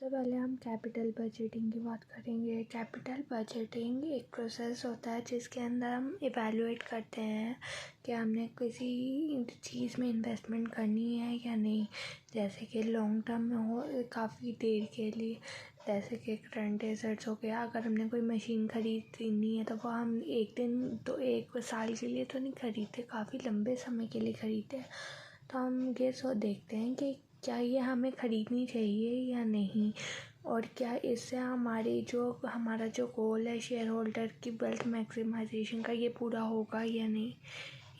सबसे पहले हम कैपिटल बजटिंग की बात करेंगे। कैपिटल बजटिंग एक प्रोसेस होता है जिसके अंदर हम इवैल्यूएट करते हैं कि हमने किसी चीज़ में इन्वेस्टमेंट करनी है या नहीं। जैसे कि लॉन्ग टर्म में हो, काफ़ी देर के लिए, जैसे कि करंट एसेट्स हो गया। अगर हमने कोई मशीन खरीदनी है तो वो हम एक दिन तो एक साल के लिए तो नहीं खरीदते, काफ़ी लंबे समय के लिए खरीदते हैं। तो हम ये देखते हैं कि क्या ये हमें ख़रीदनी चाहिए या नहीं, और क्या इससे हमारा जो गोल है शेयर होल्डर की वेल्थ मैक्सिमाइजेशन का, ये पूरा होगा या नहीं।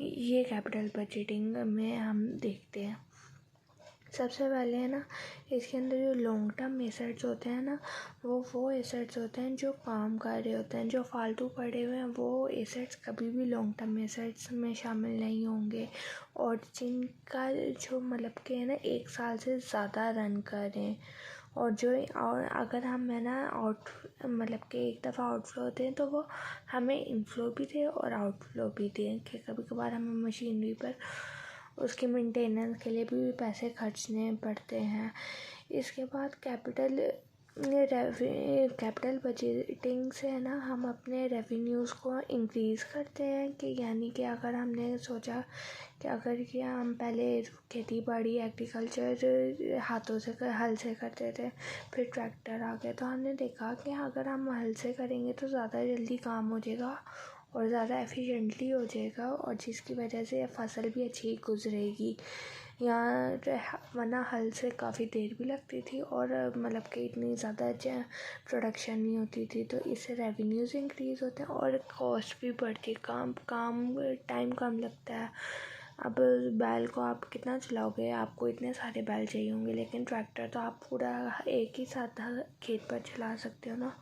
ये कैपिटल बजटिंग में हम देखते हैं। सबसे पहले है ना, इसके अंदर जो लॉन्ग टर्म एसेट्स होते हैं ना, वो एसेट्स होते हैं जो काम कर रहे होते हैं। जो फालतू पड़े हुए हैं वो एसेट्स कभी भी लॉन्ग टर्म एसेट्स में शामिल नहीं होंगे, और जिनका जो मतलब के है ना 1 साल से ज़्यादा रन करें। और अगर हम है ना मतलब कि एक दफ़ा आउटफ्लो होते हैं तो वो हमें इनफ्लो भी दे और आउटफ्लो भी दे, कि कभी कभार हमें मशीनरी पर उसके मेंटेनेंस के लिए भी पैसे खर्चने पड़ते हैं। इसके बाद कैपिटल बजटिंग से है ना हम अपने रेवेन्यूज़ को इंक्रीज़ करते हैं। कि यानी कि अगर हमने सोचा कि अगर कि हम पहले खेती बाड़ी एग्रीकल्चर हाथों से हल से करते थे, फिर ट्रैक्टर आ गए, तो हमने देखा कि अगर हम हल से करेंगे तो ज़्यादा जल्दी काम हो जाएगा और ज़्यादा एफिशिएंटली हो जाएगा, और जिसकी वजह से फसल भी अच्छी गुजरेगी। वरना हल से काफ़ी देर भी लगती थी और मतलब कि इतनी ज़्यादा प्रोडक्शन नहीं होती थी। तो इससे रेवेन्यूज़ इंक्रीज़ होते हैं और कॉस्ट भी बढ़ती है, टाइम कम लगता है। अब बैल को आप कितना चलाओगे, आपको इतने सारे बैल चाहिए होंगे, लेकिन ट्रैक्टर तो आप पूरा एक ही साथ खेत पर चला सकते हो ना।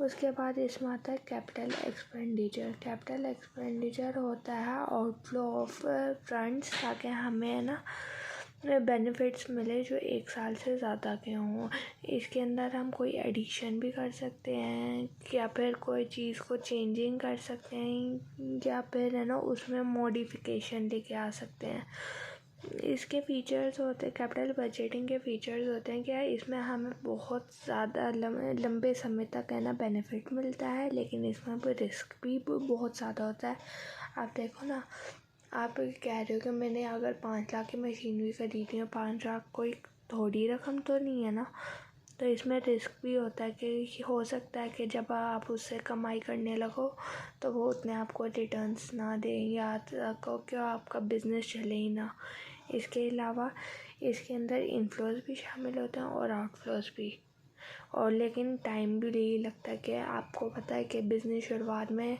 उसके बाद इसमें आता है कैपिटल एक्सपेंडिचर। कैपिटल एक्सपेंडिचर होता है आउटफ्लो ऑफ फंड्स, ताकि हमें ना बेनिफिट्स मिले जो 1 साल से ज़्यादा के हों। इसके अंदर हम कोई एडिशन भी कर सकते हैं, या फिर कोई चीज़ को चेंजिंग कर सकते हैं, या फिर है ना उसमें मॉडिफिकेशन लेके आ सकते हैं। इसके फीचर्स होते हैं, कैपिटल बजटिंग के फीचर्स होते हैं क्या, इसमें हमें बहुत ज़्यादा लंबे समय तक है ना बेनिफिट मिलता है, लेकिन इसमें रिस्क भी बहुत ज़्यादा होता है। आप देखो ना, आप कह रहे हो कि मैंने अगर 5 लाख की मशीनरी खरीदी है, 5 लाख कोई थोड़ी रकम तो नहीं है ना। तो इसमें रिस्क भी होता है कि हो सकता है कि जब आप उससे कमाई करने लगो तो वो उतने आपको रिटर्न्स ना दें, या कि आपका बिज़नेस चले ही ना। इसके अलावा इसके अंदर इनफ्लोज भी शामिल होते हैं और आउटफ्लोज भी, और लेकिन टाइम भी यही लगता है कि आपको पता है कि बिज़नेस शुरुआत में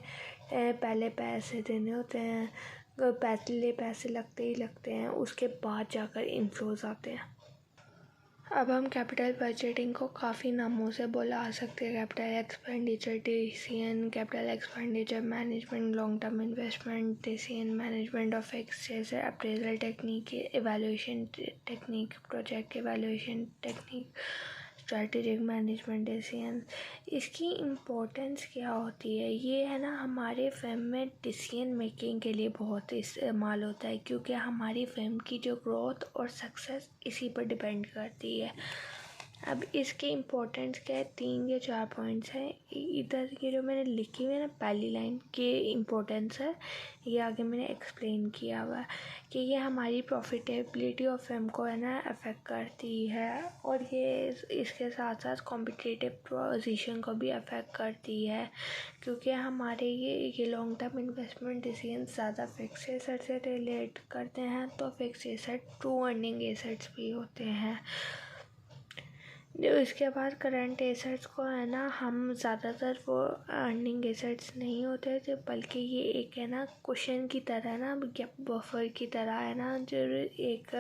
पहले पैसे देने होते हैं, पहले पैसे लगते ही लगते हैं, उसके बाद जाकर इनफ्लोज आते हैं। अब हम कैपिटल बजटिंग को काफ़ी नामों से बुला सकते हैं। Capital expenditure DCN, capital expenditure management, long term investment DCN, management of x, जैसे appraisal technique, evaluation technique, project evaluation technique, strategic management DCN। इसकी इम्पोर्टेंस क्या होती है, ये है ना हमारे फर्म में डिसीजन मेकिंग के लिए बहुत इस्तेमाल होता है, क्योंकि हमारी फर्म की जो ग्रोथ और सक्सेस इसी पर डिपेंड करती है। अब इसकी इम्पोर्टेंस क्या है, 3 या 4 पॉइंट्स हैं। इधर ये जो मैंने लिखी हुई है ना पहली लाइन की इम्पोर्टेंस है, ये आगे मैंने एक्सप्लेन किया हुआ है कि ये हमारी प्रॉफिटेबिलिटी ऑफ फर्म को है ना अफेक्ट करती है, और ये इसके साथ साथ कॉम्पिटिटिव पोजीशन को भी अफेक्ट करती है, क्योंकि हमारे ये लॉन्ग टर्म इन्वेस्टमेंट डिसीजन ज़्यादा फिक्स एसेट से रिलेट करते हैं। तो fix asset true earning assets भी होते हैं। इसके बाद करंट एसेट्स को है ना हम ज़्यादातर वो अर्निंग एसेट्स नहीं होते थे, बल्कि ये एक है ना कुशन की तरह ना, बफर की तरह है ना, जो एक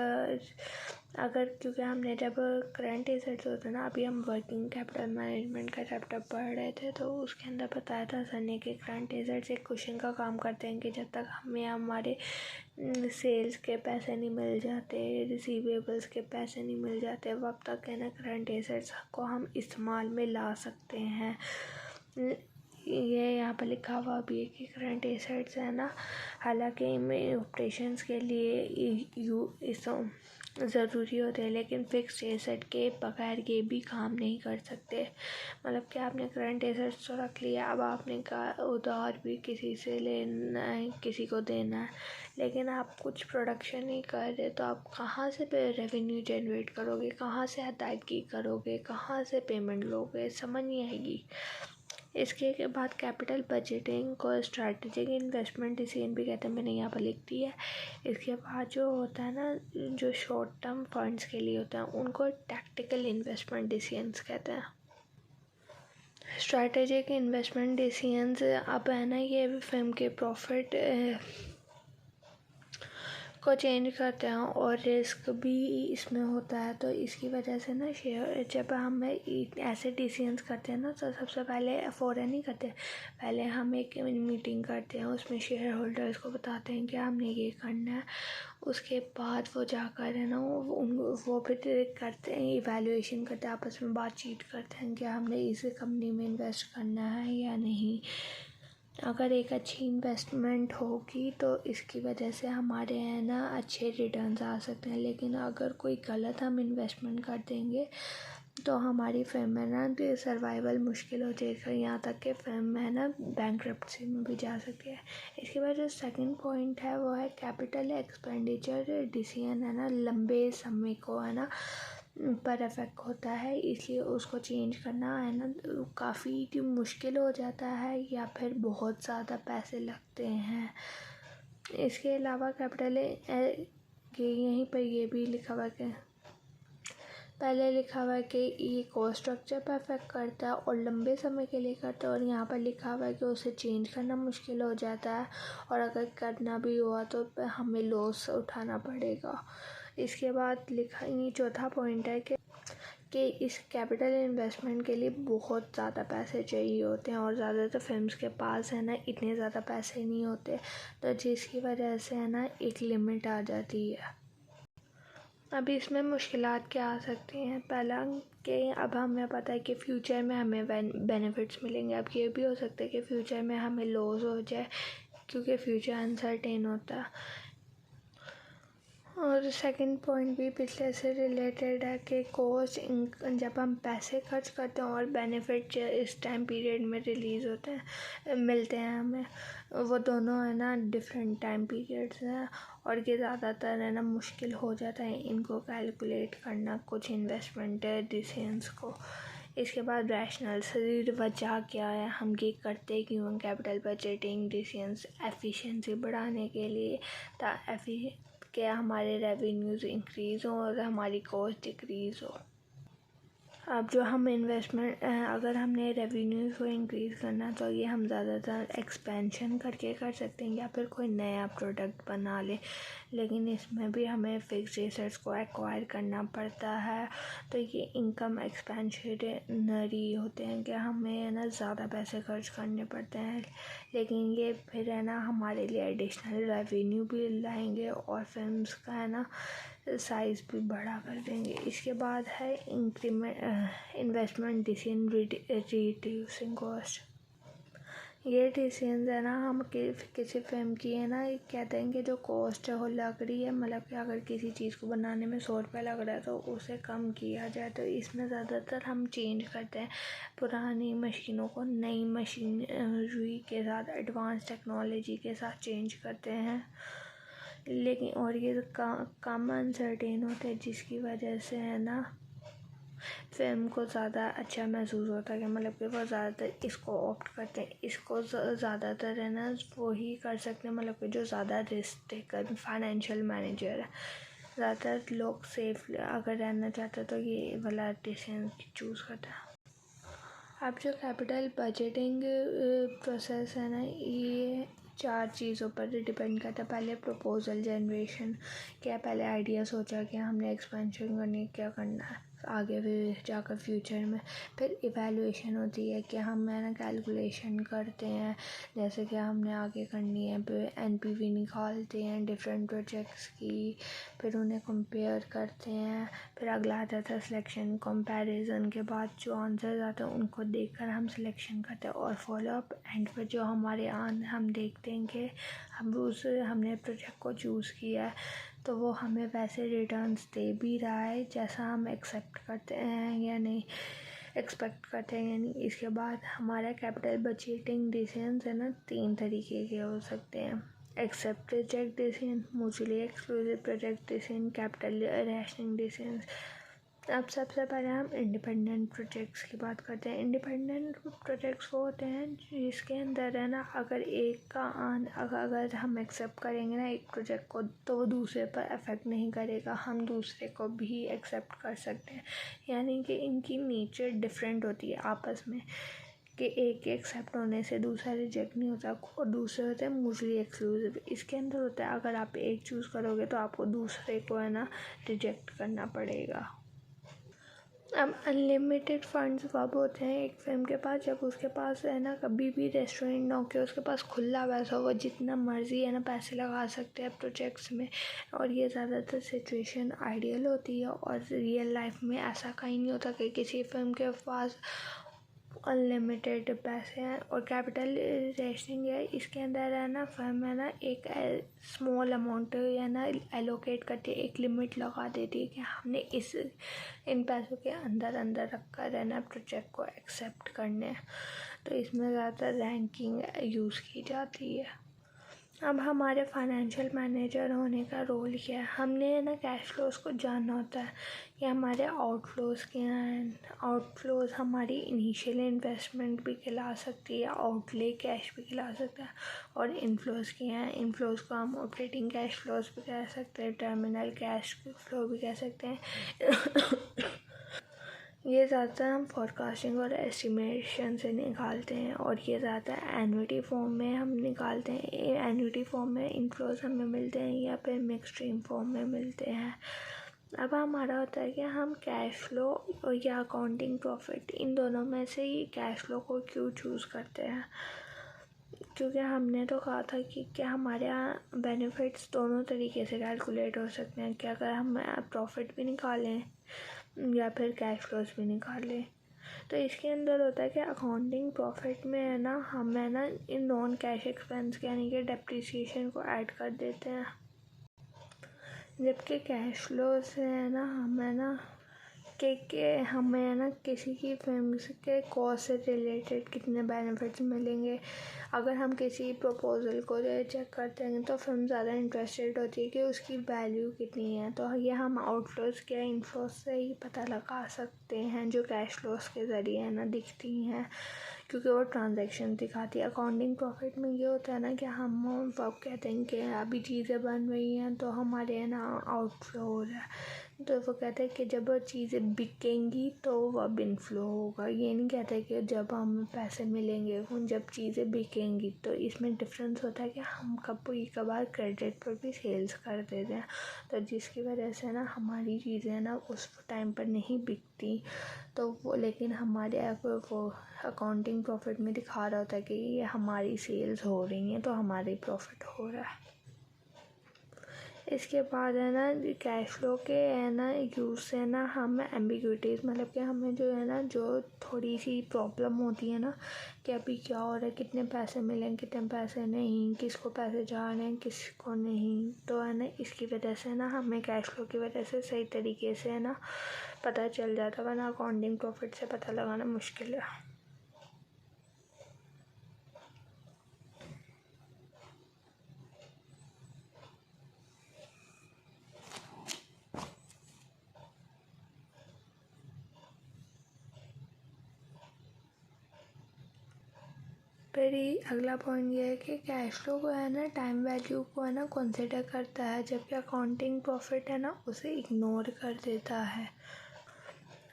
अगर, क्योंकि हमने जब करंट एसेट्स होते ना, अभी हम वर्किंग कैपिटल मैनेजमेंट का चैप्टर पढ़ रहे थे, तो उसके अंदर बताया था सर ने कि करंट एसेट्स एक कुशन का काम करते हैं, कि जब तक हमें हमारे सेल्स के पैसे नहीं मिल जाते, रिसीवेबल्स के पैसे नहीं मिल जाते, वब तक है ना करंट एसेट्स को हम इस्तेमाल में ला सकते हैं। ये यहाँ पर लिखा हुआ भी है कि करंट एसेट्स है ना, हालांकि इनमें ऑपरेशंस के लिए ज़रूरी होते हैं, लेकिन फिक्स्ड एसेट के बगैर ये भी काम नहीं कर सकते। मतलब कि आपने करंट एसेट्स तो रख लिया, अब आपने कहा उधार भी किसी से लेना है, किसी को देना है, लेकिन आप कुछ प्रोडक्शन नहीं कर रहे, तो आप कहाँ से रेवेन्यू जनरेट करोगे, कहाँ से अदायगी करोगे, कहाँ से पेमेंट लोगे, समझ नहीं आएगी। इसके बाद कैपिटल बजटिंग को स्ट्रैटेजिक इन्वेस्टमेंट डिसीजन भी कहते हैं, मैंने यहाँ पर लिख दिया है। इसके बाद जो होता है ना, जो शॉर्ट टर्म फंड्स के लिए होता है, उनको टैक्टिकल इन्वेस्टमेंट डिसीजंस कहते हैं। स्ट्रैटेजिक इन्वेस्टमेंट डिसीजंस अब है ना, ये फर्म के प्रॉफिट को चेंज करते हैं और रिस्क भी इसमें होता है। तो इसकी वजह से ना शेयर, जब हम ऐसे डिसीजंस करते हैं ना, तो सबसे पहले फ़ौरन नहीं करते, पहले हम एक मीटिंग करते हैं, उसमें शेयर होल्डर्स को बताते हैं कि हमने ये करना है। उसके बाद वो जाकर है ना, वो फिर करते हैं, इवैल्यूएशन करते हैं, आपस में बातचीत करते हैं कि हमने इस कंपनी में इन्वेस्ट करना है या नहीं। अगर एक अच्छी इन्वेस्टमेंट होगी तो इसकी वजह से हमारे है ना अच्छे रिटर्न्स आ सकते हैं, लेकिन अगर कोई गलत हम इन्वेस्टमेंट कर देंगे तो हमारी फर्म है ना सर्वाइवल मुश्किल हो जाएगा, यहाँ तक कि फर्म है ना बैंक्रप्सी में भी जा सकती है। इसके बाद जो सेकंड पॉइंट है वो है कैपिटल एक्सपेंडिचर डिसीजन है ना, लंबे समय को है ना पर इफेक्ट होता है, इसलिए उसको चेंज करना है ना काफ़ी मुश्किल हो जाता है या फिर बहुत ज़्यादा पैसे लगते हैं। इसके अलावा कैपिटल यहीं पर ये भी लिखा हुआ है, पहले लिखा हुआ है कि ये कॉस्ट स्ट्रक्चर पर इफेक्ट करता है और लंबे समय के लिए करता है, और यहाँ पर लिखा हुआ है कि उसे चेंज करना मुश्किल हो जाता है, और अगर करना भी हुआ तो हमें लॉस उठाना पड़ेगा। इसके बाद लिखा, ये चौथा पॉइंट है कि इस कैपिटल इन्वेस्टमेंट के लिए बहुत ज़्यादा पैसे चाहिए होते हैं, और ज़्यादातर फिल्म्स के पास है ना इतने ज़्यादा पैसे नहीं होते, तो जिसकी वजह से है ना एक लिमिट आ जाती है। अभी इसमें मुश्किलात क्या आ सकती हैं, पहला कि अब हमें पता है कि फ़्यूचर में हमें बेनिफिट्स मिलेंगे, अब ये भी हो सकता है कि फ़्यूचर में हमें लॉस हो जाए, क्योंकि फ्यूचर अनसर्टेन होता है। और सेकंड पॉइंट भी पिछले से रिलेटेड है कि कॉस्ट, जब हम पैसे खर्च करते हैं और बेनिफिट इस टाइम पीरियड में रिलीज़ होते हैं, मिलते हैं हमें, वो दोनों है ना डिफरेंट टाइम पीरियड्स हैं, और ये ज़्यादातर है ना मुश्किल हो जाता है इनको कैलकुलेट करना कुछ इन्वेस्टमेंट डिसीजंस को। इसके बाद रैशनल वजह क्या है, हम ये करते क्यों, कैपिटल बजटिंग डिसीजंस एफिशिएंसी बढ़ाने के लिए, कि हमारे रेवेन्यूज़ इंक्रीज़ हो और हमारी कॉस्ट डिक्रीज़ हो। अब जो हम इन्वेस्टमेंट, अगर हमने रेवेन्यूज़ को इंक्रीज़ करना तो ये हम ज़्यादातर एक्सपेंशन करके कर सकते हैं या फिर कोई नया प्रोडक्ट बना ले, लेकिन इसमें भी हमें फिक्स्ड एसेट्स को एक्वायर करना पड़ता है, तो ये इनकम एक्सपेंशनरी होते हैं कि हमें है ना ज़्यादा पैसे खर्च करने पड़ते हैं, लेकिन ये फिर है ना हमारे लिए एडिशनल रेवेन्यू भी लाएंगे और फिल्म्स का है ना साइज़ भी बड़ा कर देंगे। इसके बाद है इन्वेस्टमेंट डिसीजन रिड्यूसिंग कॉस्ट। ये डिसीजन है ना, हम किसी फिल्म की है ना कहते हैं कि जो कॉस्ट है वो लग रही है, मतलब कि अगर किसी चीज़ को बनाने में 100 रुपये लग रहा है तो उसे कम किया जाए, तो इसमें ज़्यादातर हम चेंज करते हैं पुरानी मशीनों को नई मशीनरी के साथ, एडवांस टेक्नोलॉजी के साथ चेंज करते हैं, लेकिन और ये कम अनसर्टेन होते हैं, जिसकी वजह से है ना फिल्म को ज़्यादा अच्छा महसूस होता है, कि मतलब कि वो ज़्यादातर इसको ऑप्ट करते हैं, इसको ज़्यादातर है ना वो ही कर सकते हैं, मतलब कि जो ज़्यादा रिस्क टेकर फाइनेंशियल मैनेजर है, ज़्यादातर लोग सेफ अगर रहना चाहते हैं तो ये वाला डिसीजन चूज़ करता है। अब जो कैपिटल बजटिंग प्रोसेस है ना, ये 4 चीज़ों पर डिपेंड करता है। पहले प्रपोज़ल जनरेशन, क्या पहले आइडिया सोचा कि हमने एक्सपेंशन करनी है, क्या करना है आगे भी जाकर फ्यूचर में। फिर इवैल्यूएशन होती है कि हम है ना कैलकुलेशन करते हैं, जैसे कि हमने आगे करनी है, फिर एनपीवी निकालते हैं डिफरेंट प्रोजेक्ट्स की, फिर उन्हें कंपेयर करते हैं। फिर अगला आता था सिलेक्शन, कंपैरिजन के बाद जो आंसर आते हैं उनको देखकर हम सिलेक्शन करते हैं, और फॉलोअप एंड पर जो हमारे हम देखते हैं कि हमने प्रोजेक्ट को चूज़ किया है तो वो हमें वैसे रिटर्न्स दे भी रहा है जैसा हम एक्सेप्ट करते हैं या नहीं एक्सपेक्ट करते हैं या नहीं। इसके बाद हमारा कैपिटल बजटिंग डिसीजंस है ना 3 तरीके के हो सकते हैं। Accept reject decision, mutually exclusive project decision, capital rationing decision. अब सबसे पहले हम इंडिपेंडेंट प्रोजेक्ट्स की बात करते हैं। इंडिपेंडेंट प्रोजेक्ट्स वो होते हैं जिसके अंदर है ना अगर हम एक्सेप्ट करेंगे ना एक प्रोजेक्ट को तो वो दूसरे पर अफेक्ट नहीं करेगा, हम दूसरे को भी एक्सेप्ट कर सकते हैं। यानी कि इनकी नेचर डिफरेंट होती है आपस में, कि एक एक्सेप्ट होने से दूसरा रिजेक्ट नहीं होता। और दूसरे होते हैं म्यूचुअली एक्सक्लूसिव। इसके अंदर होता है अगर आप एक चूज़ करोगे तो आपको दूसरे को है ना रिजेक्ट करना पड़ेगा। अब अनलिमिटेड फंड्स कब होते हैं एक फिल्म के पास, जब उसके पास है ना कभी भी रेस्टोरेंट ना हो के उसके पास खुला पैसा हो, वो जितना मर्जी है ना पैसे लगा सकते हैं प्रोजेक्ट्स में। और ये ज़्यादातर सिचुएशन आइडियल होती है और रियल लाइफ में ऐसा कहीं नहीं होता कि किसी फिल्म के पास अनलिमिटेड पैसे हैं। और कैपिटल रेशनिंग है, इसके अंदर है ना फर्म है ना एक स्मॉल अमाउंट है ना एलोकेट करती है, एक लिमिट लगा देती है कि हमने इन पैसों के अंदर रख कर है ना प्रोजेक्ट को एक्सेप्ट करने। तो इसमें ज़्यादातर रैंकिंग यूज़ की जाती है। अब हमारे फाइनेंशियल मैनेजर होने का रोल क्या है, हमने ना कैश फ्लोज को जानना होता है कि हमारे आउटफ्लोज क्या हैं। आउटफ्लोज हमारी इनिशियल इन्वेस्टमेंट भी कहला सकती है, आउटले कैश भी कहला सकता है। और इनफ्लोज क्या हैं, इनफ्लोज को हम ऑपरेटिंग कैश फ्लोज भी कह सकते हैं, टर्मिनल कैश फ्लो भी कह सकते हैं। ये ज़्यादातर हम फॉरकास्टिंग और एस्टिमेशन से निकालते हैं और ये ज़्यादातर एन्युटी फॉर्म में हम निकालते हैं। एन्युटी फॉर्म में इनफ्लोज हमें मिलते हैं या फिर मिक्स स्ट्रीम फॉर्म में मिलते हैं। अब हमारा होता है कि हम कैश फ्लो और या अकाउंटिंग प्रॉफिट इन दोनों में से ही कैश फ्लो को क्यों चूज़ करते हैं, क्योंकि हमने तो कहा था कि हमारे यहाँ बेनिफिट्स दोनों तरीके से कैलकुलेट हो सकते हैं कि अगर हम प्रॉफिट भी निकालें या फिर कैश फ्लोज भी निकाल लें। तो इसके अंदर होता है कि अकाउंटिंग प्रॉफिट में है ना हम है ना इन नॉन कैश एक्सपेंस यानी कि डेप्रिसिएशन को ऐड कर देते हैं, जबकि कैश फ्लो से है ना हम है ना कि हमें है ना किसी की फिल्म के कॉस्ट से रिलेटेड कितने बेनिफिट्स मिलेंगे। अगर हम किसी प्रपोजल को चेक करते हैं तो फिल्म ज़्यादा इंटरेस्टेड होती है कि उसकी वैल्यू कितनी है। तो ये हम आउटफ्लोज या इनफ्लोज से ही पता लगा सकते हैं, जो कैश फ्लोज के ज़रिए है ना दिखती हैं, क्योंकि वो ट्रांजैक्शन दिखाती है। अकाउंटिंग प्रॉफिट में ये होता है ना कि हम अब कहते हैं कि अभी चीज़ें बन रही हैं तो हमारे है ना आउटफ्लो हो रहा है, तो वो कहते हैं कि जब चीज़ें बिकेंगी तो अब इनफ्लो होगा। ये नहीं कहते कि जब हमें पैसे मिलेंगे, जब चीज़ें बिकेंगी। तो इसमें डिफरेंस होता है कि हम कभार क्रेडिट पर भी सेल्स कर देते हैं, तो जिसकी वजह से ना हमारी चीज़ें ना उस टाइम पर नहीं बिकती। तो वो लेकिन हमारे वो अकाउंटिंग प्रॉफिट में दिखा रहा होता है कि ये हमारी सेल्स हो रही हैं तो हमारी प्रॉफिट हो रहा है। इसके बाद है ना कैश फ्लो के है ना यूज़ से ना हम एम्बिग्विटीज़ मतलब कि हमें जो है ना जो थोड़ी सी प्रॉब्लम होती है ना कि अभी क्या हो रहा है, कितने पैसे मिलेंगे कितने पैसे नहीं, किसको पैसे जा रहे हैं किसको नहीं। तो है ना इसकी वजह से ना हमें कैश फ्लो की वजह से सही तरीके से है ना पता चल जाता है, वरना अकाउंटिंग प्रॉफिट से पता लगाना मुश्किल है। फिर अगला पॉइंट ये है कि कैश फ्लो को है ना टाइम वैल्यू को है ना कंसिडर करता है, जबकि अकाउंटिंग प्रॉफिट है ना उसे इग्नोर कर देता है।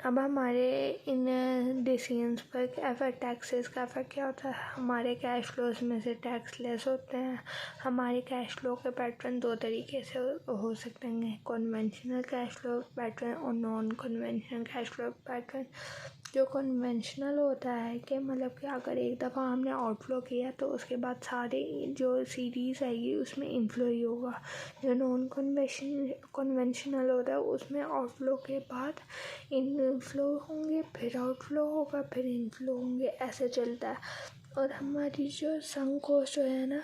अब हमारे इन डिसीजंस पर टैक्सेस का इफेक्ट क्या होता है, हमारे कैश फ्लोज में से टैक्स लेस होते हैं। हमारे कैश फ्लो के पैटर्न 2 तरीके से हो सकते हैं, कन्वेंशनल कैश फ्लो पैटर्न और non conventional cash flow pattern. जो कन्वेंशनल होता है कि मतलब कि अगर एक दफ़ा हमने आउटफ्लो किया तो उसके बाद सारे जो सीरीज़ आएगी उसमें इनफ्लो ही होगा। जो नॉन कन्वेंशनल होता है उसमें आउटफ्लो के बाद इनफ्लो होंगे, फिर आउटफ्लो होगा, फिर इनफ्लो होंगे, ऐसे चलता है। और हमारी जो संक कॉस्ट जो है ना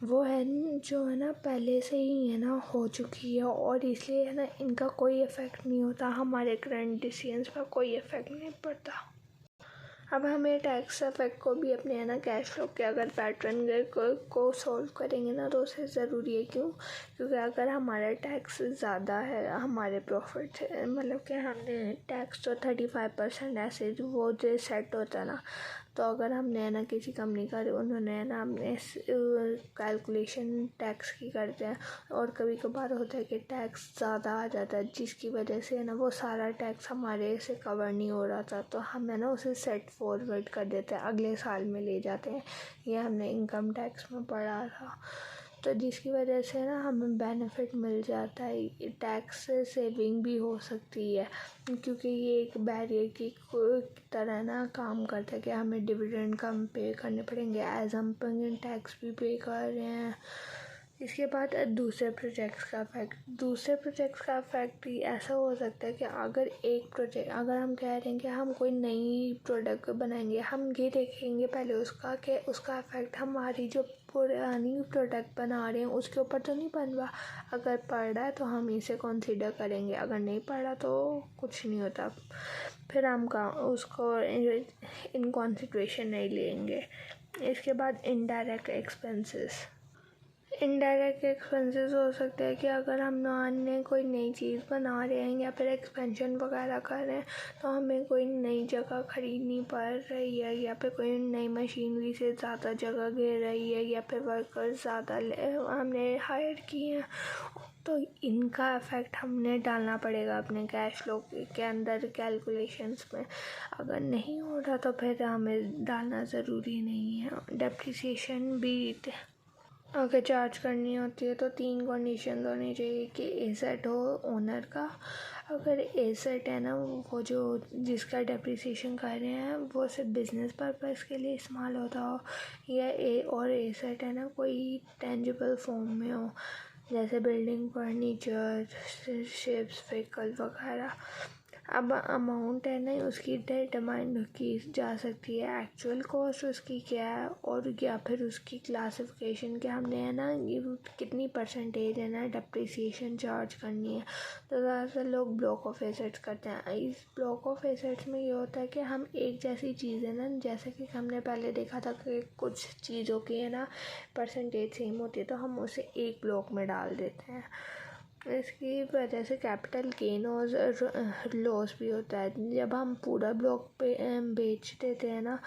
वो है जो है ना पहले से ही है ना हो चुकी है, और इसलिए है ना इनका कोई इफ़ेक्ट नहीं होता, हमारे करंट डिसीजंस पर कोई इफ़ेक्ट नहीं पड़ता। अब हमें टैक्स इफेक्ट को भी अपने है ना कैश फ्लो के अगर पैटर्न को सॉल्व करेंगे ना तो उसे ज़रूरी है। क्योंकि अगर हमारा टैक्स ज़्यादा है हमारे प्रॉफिट से, मतलब कि हमने टैक्स तो 35% ऐसे वो जो सेट होता है ना, तो अगर हमने है ना किसी कंपनी का उन्होंने है ना हमने कैलकुलेशन टैक्स की करते हैं, और कभी कभार होता है कि टैक्स ज़्यादा आ जाता है जिसकी वजह से है ना वो सारा टैक्स हमारे से कवर नहीं हो रहा था, तो हम है ना उसे सेट फॉरवर्ड कर देते हैं, अगले साल में ले जाते हैं। ये हमने इनकम टैक्स में पढ़ा था, तो जिसकी वजह से ना हमें बेनिफिट मिल जाता है, टैक्स सेविंग भी हो सकती है। क्योंकि ये एक बैरियर की तरह ना काम करता है कि हमें डिविडेंड कम पे करने पड़ेंगे एज हम टैक्स भी पे कर रहे हैं। इसके बाद दूसरे प्रोजेक्ट्स का इफेक्ट भी ऐसा हो सकता है कि अगर हम कह रहे हैं कि हम कोई नई प्रोडक्ट बनाएंगे, हम ये देखेंगे पहले कि उसका इफेक्ट हमारी जो पुरानी प्रोडक्ट बना रहे हैं उसके ऊपर तो नहीं पड़ रहा। अगर पड़ रहा है तो हम इसे कंसीडर करेंगे, अगर नहीं पड़ा तो कुछ नहीं होता, फिर हम उसको इन कंसिडरेशन नहीं लेंगे। इसके बाद इनडायरेक्ट एक्सपेंसेस हो सकते हैं कि अगर हम ने कोई नई चीज़ बना रहे हैं या फिर एक्सपेंशन वगैरह कर रहे हैं, तो हमें कोई नई जगह ख़रीदनी पड़ रही है, या फिर कोई नई मशीनरी से ज़्यादा जगह घेर रही है, या फिर वर्कर्स ज़्यादा हमने हायर किए हैं, तो इनका इफ़ेक्ट हमने डालना पड़ेगा अपने कैश फ्लो के अंदर कैलकुलेशंस में। अगर नहीं हो रहा तो फिर हमें डालना ज़रूरी नहीं है। डेप्रिसिएशन भी अगर चार्ज करनी होती है तो 3 कंडीशन होनी चाहिए कि एसेट हो ओनर का, अगर एसेट है ना वो जो जिसका डेप्रिसिएशन कर रहे हैं वो सिर्फ बिजनेस पर्पस के लिए इस्तेमाल होता हो, या और एसेट है ना कोई टेंजिबल फॉर्म में हो, जैसे बिल्डिंग, फर्नीचर, शिप्स, व्हीकल वगैरह। अब अमाउंट है ना उसकी डिटरमाइन की जा सकती है, एक्चुअल कॉस्ट उसकी क्या है, और या फिर उसकी क्लासिफिकेशन क्या हमने है ना कितनी परसेंटेज है ना डेप्रिसिएशन चार्ज करनी है। तो ज़्यादातर लोग ब्लॉक ऑफ एसेट्स करते हैं। इस ब्लॉक ऑफ एसेट्स में ये होता है कि हम एक जैसी चीज़ है ना, जैसे कि हमने पहले देखा था कि कुछ चीज़ों की है ना परसेंटेज सेम होती है तो हम उसे एक ब्लॉक में डाल देते हैं। इसकी वजह से कैपिटल गेन और लॉस भी होता है। जब हम पूरा ब्लॉक पे बेच देते हैं ना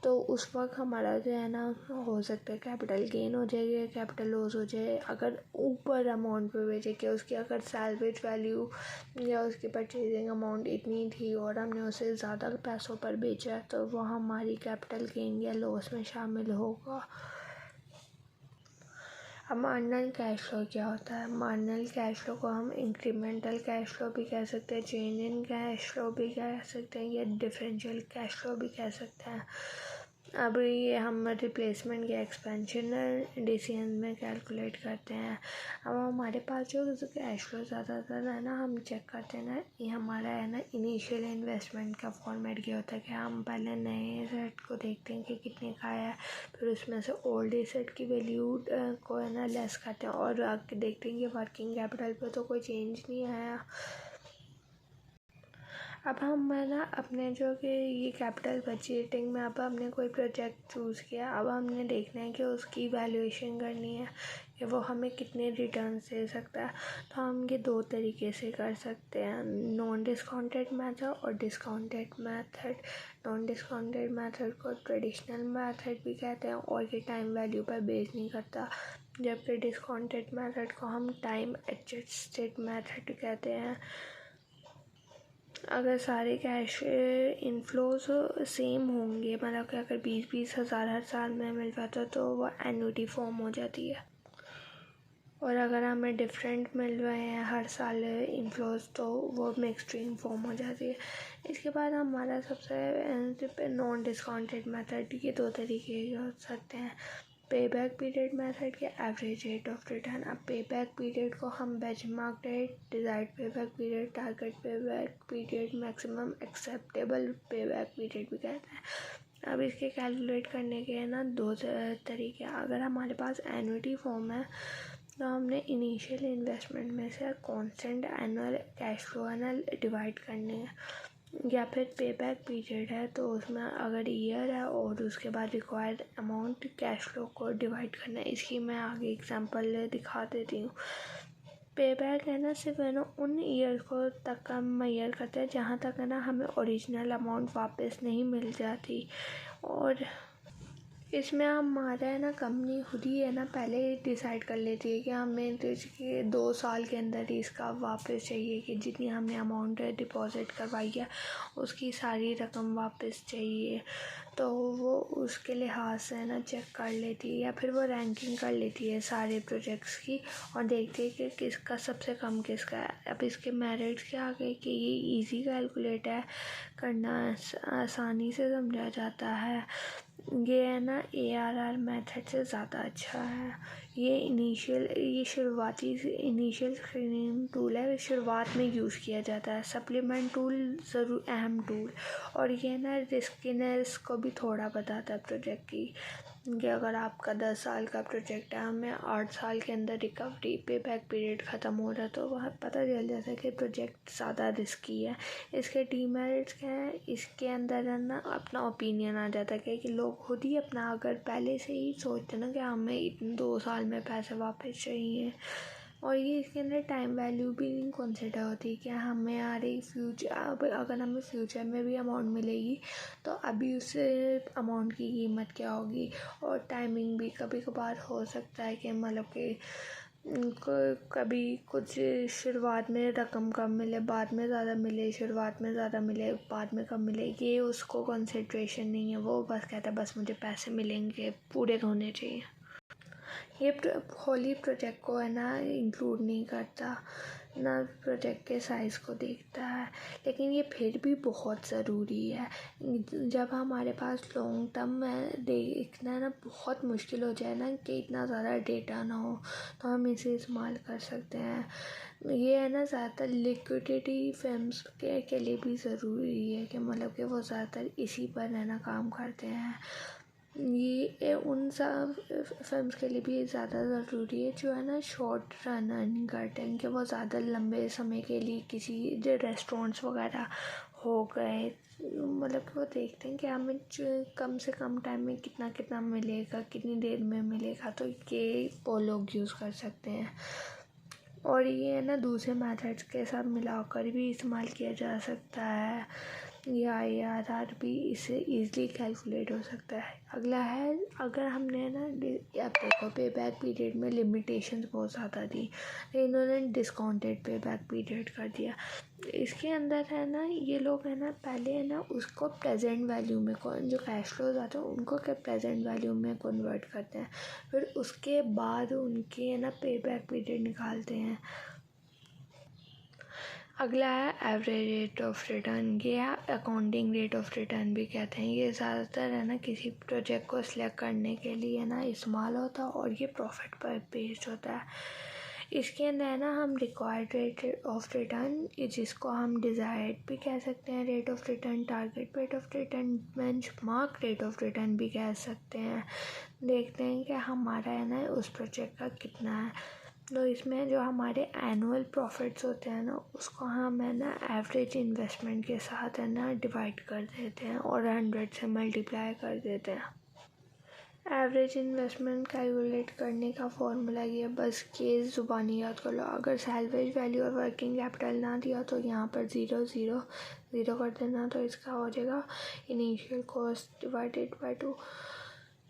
तो उस वक्त हमारा जो है ना हो सकता है कैपिटल गेन हो जाएगा, कैपिटल लॉस हो जाए। अगर ऊपर अमाउंट पे बेचे कि उसकी अगर सैल्वेज वैल्यू या उसकी परचेजिंग अमाउंट इतनी थी और हमने उसे ज़्यादा पैसों पर बेचा तो वो हमारी कैपिटल गेन या लॉस में शामिल होगा। अब मार्जिनल कैश फ्लो क्या होता है? मार्जिनल कैश फ्लो को हम इंक्रीमेंटल कैश फ्लो भी कह सकते हैं, चेंज इन कैश फ्लो भी कह सकते हैं, या डिफरेंशियल कैश फ्लो भी कह सकते हैं। अब ये हम रिप्लेसमेंट या एक्सपेंशन डिसीजन में कैलकुलेट करते हैं। अब हमारे पास जो कैश फ्लो ज़्यादातर है ना हम चेक करते हैं ना, ये हमारा है ना इनिशियल इन्वेस्टमेंट का फॉर्मेट क्या होता है कि हम पहले नए एसेट को देखते हैं कि कितने का है, फिर उसमें से ओल्ड एसेट की वैल्यू को है ना लेस करते हैं और आगे देखते हैं कि वर्किंग कैपिटल पे तो कोई चेंज नहीं आया। अब हम है ना अपने जो कि ये कैपिटल बजटिंग में अब हमने कोई प्रोजेक्ट चूज़ किया, अब हमने देखना है कि उसकी वैल्यूएशन करनी है कि वो हमें कितने रिटर्न्स दे सकता है। तो हम ये 2 तरीके से कर सकते हैं, नॉन डिस्काउंटेड मेथड और discounted method. Non discounted method को ट्रेडिशनल मेथड भी कहते हैं और ये टाइम वैल्यू पर बेस नहीं करता, जबकि डिस्काउंटेड मेथड को हम टाइम एडजस्टेड मेथड कहते हैं। अगर सारे कैश इनफ्लोज सेम होंगे, मतलब कि अगर 20-20 हज़ार हर साल में मिल जाता तो वो एन्युटी फॉर्म हो जाती है, और अगर हमें डिफरेंट मिल रहे हैं हर साल इनफ्लोज तो वो मिक्सड फॉर्म हो जाती है। इसके बाद हमारा सबसे नॉन डिस्काउंटेड मेथड, ये 2 तरीके के हो सकते हैं, पे बैक पीरियड मेथड के एवरेज रेट ऑफ रिटर्न। अब पे बैक पीरियड को हम बेंचमार्क रेट, डिजायर्ड पे बैक पीरियड, टारगेट पे बैक पीरियड, मैक्सिमम एक्सेप्टेबल पे बैक पीरियड भी कहते हैं। अब इसके कैलकुलेट करने के ना दो तरीके। अगर हमारे पास एन्युटी फॉर्म है तो हमने इनिशियल इन्वेस्टमेंट में से कांस्टेंट एनुअल कैश फ्लो है ना डिवाइड करने हैं, या फिर पे बैक पीरियड है तो उसमें अगर ईयर है और उसके बाद रिक्वायर्ड अमाउंट कैश फ्लो को डिवाइड करना है। इसकी मैं आगे एग्जांपल दिखा देती हूँ। पे बैक है ना सिर्फ है ना उन ईयर को तक हम मेजर करते हैं जहाँ तक है ना हमें ओरिजिनल अमाउंट वापस नहीं मिल जाती, और इसमें हमारा है ना कंपनी खुद ही है ना पहले डिसाइड कर लेती है कि हमें तो इसके 2 साल के अंदर ही इसका वापस चाहिए, कि जितनी हमने अमाउंट डिपॉजिट करवाई है उसकी सारी रकम वापस चाहिए। तो वो उसके लिहाज से है ना चेक कर लेती है, या फिर वो रैंकिंग कर लेती है सारे प्रोजेक्ट्स की और देखती है कि किसका सबसे कम किसका है। अब इसके मेरिट्स क्या आ गए कि ये इजी कैलकुलेट है करना, आसानी से समझा जाता है। ये है ना ARR मेथड से ज़्यादा अच्छा है। ये शुरुआती इनिशियल स्क्रीनिंग टूल है, शुरुआत में यूज़ किया जाता है। सप्लीमेंट टूल ज़रूर अहम टूल, और ये ना रिस्कीनेस को भी थोड़ा बताता है प्रोजेक्ट की, कि अगर आपका 10 साल का प्रोजेक्ट है, हमें 8 साल के अंदर रिकवरी पे बैक पीरियड ख़त्म हो रहा है, तो वह पता चल जाता है कि प्रोजेक्ट ज़्यादा रिस्की है। इसके डीमेरिट्स क्या है, इसके अंदर है ना अपना ओपिनियन आ जाता है कि लोग खुद ही अपना अगर पहले से ही सोचते ना कि हमें इतने 2 साल में पैसे वापस चाहिए। और ये इसके अंदर टाइम वैल्यू भी नहीं कंसिडर होती कि हमें आ रही फ्यूचर, अब अगर हमें फ्यूचर में भी अमाउंट मिलेगी तो अभी उस अमाउंट की कीमत क्या होगी। और टाइमिंग भी कभी कभार हो सकता है कि मतलब कि कभी कुछ शुरुआत में रकम कम मिले, बाद में ज़्यादा मिले, शुरुआत में ज़्यादा मिले, बाद में कम मिले, ये उसको कंसिड्रेशन नहीं है। वो बस कहता है बस मुझे पैसे मिलेंगे, पूरे होने चाहिए। ये होली प्रोजेक्ट को है ना इंक्लूड नहीं करता, ना प्रोजेक्ट के साइज़ को देखता है, लेकिन ये फिर भी बहुत ज़रूरी है। जब हमारे पास लॉन्ग टर्म में देखना ना बहुत मुश्किल हो जाए ना कि इतना ज़्यादा डेटा ना हो, तो हम इसे इस्तेमाल कर सकते हैं। ये है ना ज़्यादातर लिक्विडिटी फर्म्स के लिए भी ज़रूरी है कि मतलब कि वो ज़्यादातर इसी पर है ना काम करते हैं। ये उन सब फिल्म्स के लिए भी ज़्यादा ज़रूरी है जो है ना शॉर्ट रन अर्निंग करते हैं, कि वो ज़्यादा लंबे समय के लिए किसी जो रेस्टोरेंट्स वगैरह हो गए, मतलब कि वो देखते हैं कि हमें कम से कम टाइम में कितना कितना मिलेगा, कितनी देर में मिलेगा, तो ये वो लोग यूज़ कर सकते हैं। और ये है ना दूसरे मेथड्स के साथ मिलाकर भी इस्तेमाल किया जा सकता है, या ARR भी इससे ईज़िली कैलकुलेट हो सकता है। अगला है, अगर हमने ना अब देखो पे बैक पीरियड में लिमिटेशंस बहुत ज़्यादा थी, तो इन्होंने डिस्काउंटेड पे बैक पीरियड कर दिया। इसके अंदर है ना ये लोग है ना पहले है ना उसको प्रेजेंट वैल्यू में जो कैश फ्लोज आते हैं उनको क्या प्रेजेंट वैल्यू में कन्वर्ट करते हैं, फिर उसके बाद उनके है ना पे बैक पीरियड निकालते हैं। अगला है एवरेज रेट ऑफ रिटर्न, ये अकाउंटिंग रेट ऑफ रिटर्न भी कहते हैं। ये ज़्यादातर है ना किसी प्रोजेक्ट को सिलेक्ट करने के लिए ना इस्तेमाल होता है, और ये प्रॉफिट पर बेस्ड होता है। इसके अंदर है ना हम रिक्वायर्ड रेट ऑफ रिटर्न, जिसको हम डिज़ायर्ड भी कह सकते हैं rate of return, target rate of return, benchmark rate of return भी कह सकते हैं। देखते हैं कि हमारा है ना उस प्रोजेक्ट का कितना है। तो इसमें जो हमारे एनुअल प्रॉफिट्स होते हैं ना उसको हम है ना एवरेज इन्वेस्टमेंट के साथ है ना डिवाइड कर देते हैं और 100 से मल्टीप्लाई कर देते हैं। एवरेज इन्वेस्टमेंट कैलकुलेट करने का फॉर्मूला ये बस केस ज़ुबानी याद कर लो। अगर सैलवेज वैल्यू और वर्किंग कैपिटल ना दिया तो यहाँ पर 0 0 0 कर देना, तो इसका हो जाएगा इनिशियल कॉस्ट डिवाइडेड बाय 2।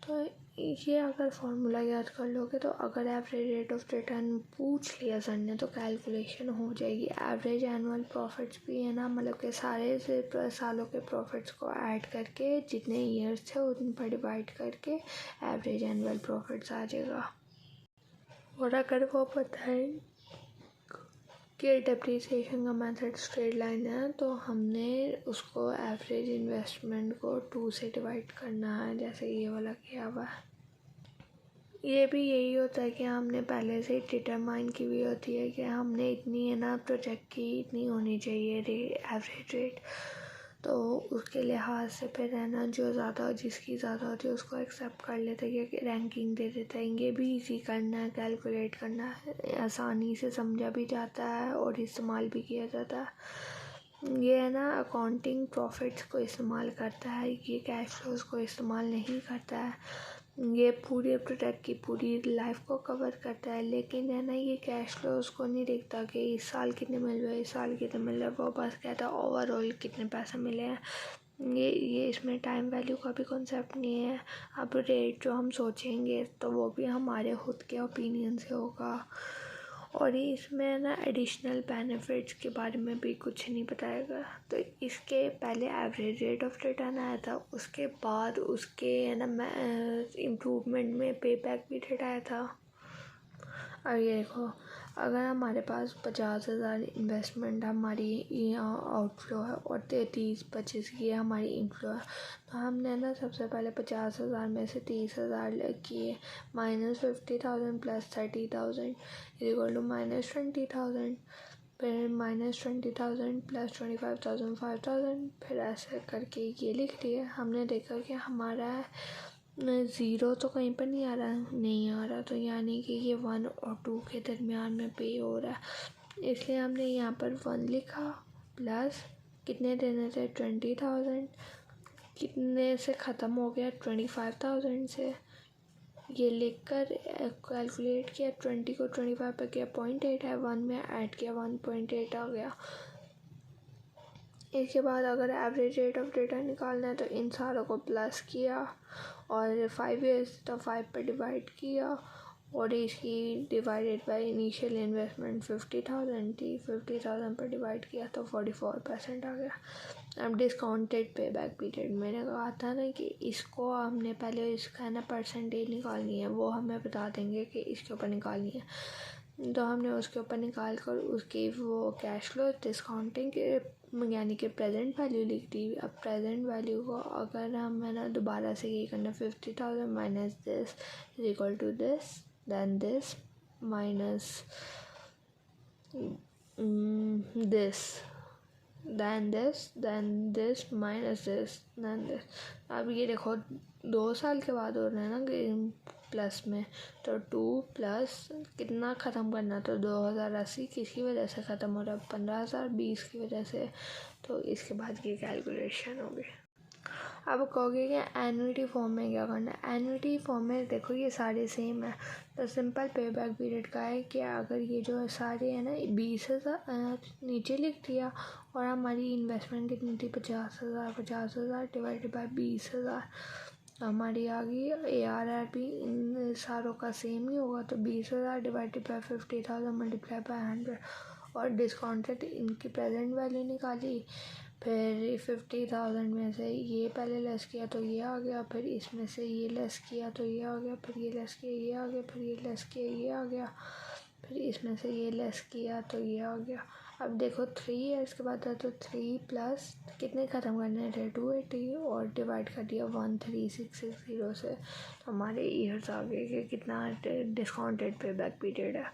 तो ये अगर फार्मूला याद कर लोगे तो अगर एवरेज रेट ऑफ रिटर्न पूछ लिया सर ने तो कैलकुलेशन हो जाएगी। एवरेज एनुअल प्रॉफिट्स भी है ना, मतलब कि सारे से सालों के प्रॉफिट्स को ऐड करके जितने ईयर्स थे उन पर डिवाइड करके एवरेज एनुअल प्रॉफिट्स आ जाएगा। और अगर वो पता है कि डेप्रिसिएशन का मेथड स्ट्रेट लाइन है तो हमने उसको एवरेज इन्वेस्टमेंट को 2 से डिवाइड करना है, जैसे ये वाला किया हुआ है। ये भी यही होता है कि हमने पहले से डिटरमाइन की हुई होती है कि हमने इतनी है ना प्रोजेक्ट की इतनी होनी चाहिए एवरेज रेट, तो उसके लिहाज से फिर है ना जो ज़्यादा जिसकी ज़्यादा होती है उसको एक्सेप्ट कर लेते हैं कि रैंकिंग दे देते हैं। ये भी इजी करना है, कैलकुलेट करना है, आसानी से समझा भी जाता है और इस्तेमाल भी किया जाता है। ये है ना अकाउंटिंग प्रॉफिट्स को इस्तेमाल करता है, ये कैश फ्लोज को इस्तेमाल नहीं करता है। ये पूरे प्रोडक्ट की पूरी लाइफ को कवर करता है, लेकिन है ना ये कैश फ्लोज को नहीं देखता कि इस साल कितने मिल रहे, इस साल कितने मिल रहे। वो बस कहता है ओवरऑल कितने पैसे मिले हैं। ये इसमें टाइम वैल्यू का भी कॉन्सेप्ट नहीं है। अब रेट जो हम सोचेंगे तो वो भी हमारे खुद के ओपिनियन से होगा। और ये इसमें ना एडिशनल बेनिफिट्स के बारे में भी कुछ नहीं बताएगा। तो इसके पहले एवरेज रेट ऑफ रिटर्न आया था, उसके बाद उसके है ना इम्प्रूवमेंट में पे बैक पीरियड आया था। और ये देखो, अगर हमारे पास 50,000 इन्वेस्टमेंट हमारी आउटफ्लो है और 30-25 की हमारी इनफ्लो है, तो हमने ना सबसे पहले 50,000 में से 30,000 किए, -50,000 + 30,000 इक्वल टू -20,000, फिर -20,000 + 25,000 5,000, फिर ऐसे करके ये लिख दिए। हमने देखा कि हमारा ज़ीरो तो कहीं पर नहीं आ रहा, तो यानी कि ये 1 और 2 के दरमियान में पे हो रहा है, इसलिए हमने यहाँ पर 1 लिखा प्लस कितने देने थे 20,000, कितने से ख़त्म हो गया 25,000 से, ये लिखकर कैलकुलेट किया। 20 को 25 पे किया 0.8 है, 1 में ऐड किया 1.8 आ गया। इसके बाद अगर एवरेज रेट ऑफ रिटर्न निकालना है तो इन सारों को प्लस किया और 5 ईयर्स तो 5 पर डिवाइड किया और इसकी डिवाइडेड बाय इनिशियल इन्वेस्टमेंट 50,000 थी, 50,000 पर डिवाइड किया तो 44% आ गया। अब डिस्काउंटेड पे बैक पीरियड, मैंने कहा था ना कि इसको हमने पहले इसका ना परसेंटेज निकालनी है, वो हमें बता देंगे कि इसके ऊपर निकालनी है। तो हमने उसके ऊपर निकाल कर उसकी वो कैश फ्लो डिस्काउंटिंग यानी कि प्रेजेंट वैल्यू लिख दी। अब प्रेजेंट वैल्यू को अगर हम है ना दोबारा से ये करना 50,000 minus this is equal to this, then this minus this, then this minus this, then this। अब ये देखो 2 साल के बाद हो रहा है ना प्लस में, तो 2 प्लस कितना ख़त्म करना, तो 2080 किसकी वजह से ख़त्म हो रहा है 15,020 की वजह से। तो इसके बाद की कैलकुलेशन होगी। अब कहोगे कि एन्युटी फॉर्म में क्या करना है। एन्युटी फॉर्म में देखो ये सारे सेम है, तो सिंपल पे बैक पीरियड का है कि अगर ये जो सारे है ना 20,000 नीचे लिख दिया और हमारी इन्वेस्टमेंट कितनी थी 50,000 डिवाइडेड बाय 20,000, हमारी आ गई ARR भी इन सारों का सेम ही होगा, तो 20,000 डिवाइडेड बाय 50,000 मल्टीप्लाई बाय 100 और डिस्काउंटेड इनकी प्रेजेंट वैल्यू निकाली। फिर 50,000 में से ये पहले लेस किया तो ये आ गया, फिर इसमें से ये लेस किया तो ये आ गया, फिर ये लेस किया ये आ गया, फिर ये लेस किया ये आ गया, फिर इसमें से ये लेस किया तो ये आ गया। अब देखो 3 ईयर्स के बाद है तो 3 प्लस कितने ख़त्म करने थे 280 और डिवाइड कर दिया 13660 से, तो हमारे ईयर्स आ गए कि कितना डिस्काउंटेड पे बैक पीरियड है।